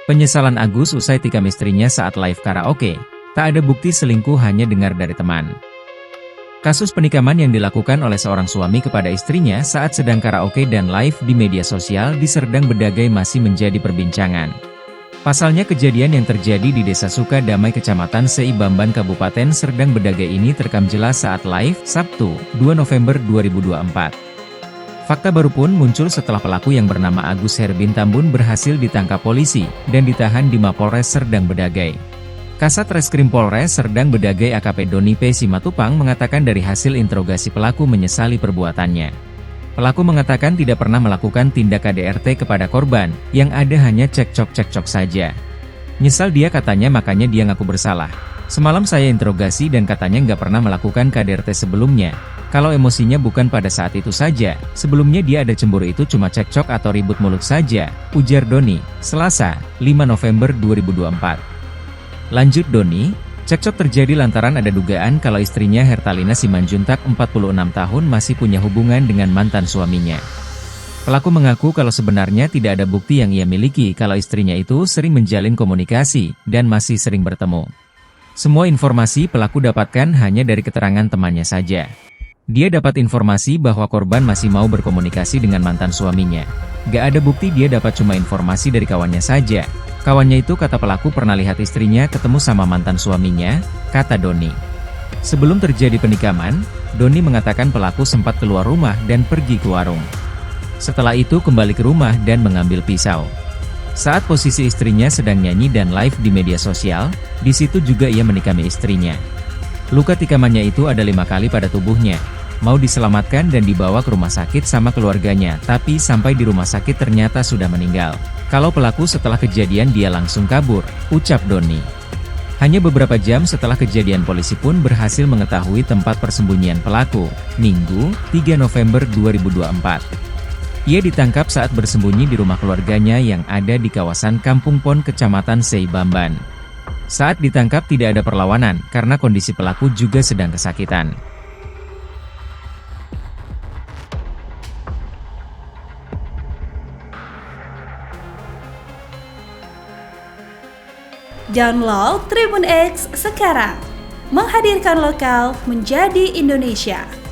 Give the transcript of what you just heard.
Penyesalan Agus usai tikam istrinya saat live karaoke. Tak ada bukti selingkuh, hanya dengar dari teman. Kasus penikaman yang dilakukan oleh seorang suami kepada istrinya saat sedang karaoke dan live di media sosial di Serdang Bedagai masih menjadi perbincangan. Pasalnya kejadian yang terjadi di Desa Sukadamai Kecamatan Seibamban Kabupaten Serdang Bedagai ini terekam jelas saat live Sabtu, 2 November 2024. Fakta baru pun muncul setelah pelaku yang bernama Agus Herbin Tambun berhasil ditangkap polisi dan ditahan di Mapolres Serdang Bedagai. Kasat Reskrim Polres Serdang Bedagai AKP Doni P. Simatupang mengatakan dari hasil interogasi pelaku menyesali perbuatannya. Pelaku mengatakan tidak pernah melakukan tindak KDRT kepada korban, yang ada hanya cekcok-cekcok saja. Nyesal dia, katanya, makanya dia ngaku bersalah. Semalam saya interogasi dan katanya nggak pernah melakukan KDRT sebelumnya. Kalau emosinya bukan pada saat itu saja, sebelumnya dia ada cemburu, itu cuma cekcok atau ribut mulut saja, ujar Doni, Selasa, 5 November 2024. Lanjut Doni, cekcok terjadi lantaran ada dugaan kalau istrinya Hertalina Simanjuntak 46 tahun masih punya hubungan dengan mantan suaminya. Pelaku mengaku kalau sebenarnya tidak ada bukti yang ia miliki kalau istrinya itu sering menjalin komunikasi dan masih sering bertemu. Semua informasi pelaku dapatkan hanya dari keterangan temannya saja. Dia dapat informasi bahwa korban masih mau berkomunikasi dengan mantan suaminya. Gak ada bukti, dia dapat cuma informasi dari kawannya saja. Kawannya itu, kata pelaku, pernah lihat istrinya ketemu sama mantan suaminya, kata Doni. Sebelum terjadi penikaman, Doni mengatakan pelaku sempat keluar rumah dan pergi ke warung. Setelah itu kembali ke rumah dan mengambil pisau. Saat posisi istrinya sedang nyanyi dan live di media sosial, di situ juga ia menikami istrinya. Luka tikamannya itu ada 5 kali pada tubuhnya. Mau diselamatkan dan dibawa ke rumah sakit sama keluarganya, tapi sampai di rumah sakit ternyata sudah meninggal. Kalau pelaku setelah kejadian dia langsung kabur, ucap Doni. Hanya beberapa jam setelah kejadian polisi pun berhasil mengetahui tempat persembunyian pelaku, Minggu, 3 November 2024. Ia ditangkap saat bersembunyi di rumah keluarganya yang ada di kawasan Kampung Pon, Kecamatan Seibamban. Saat ditangkap tidak ada perlawanan, karena kondisi pelaku juga sedang kesakitan. Download Tribun X sekarang, menghadirkan lokal menjadi Indonesia.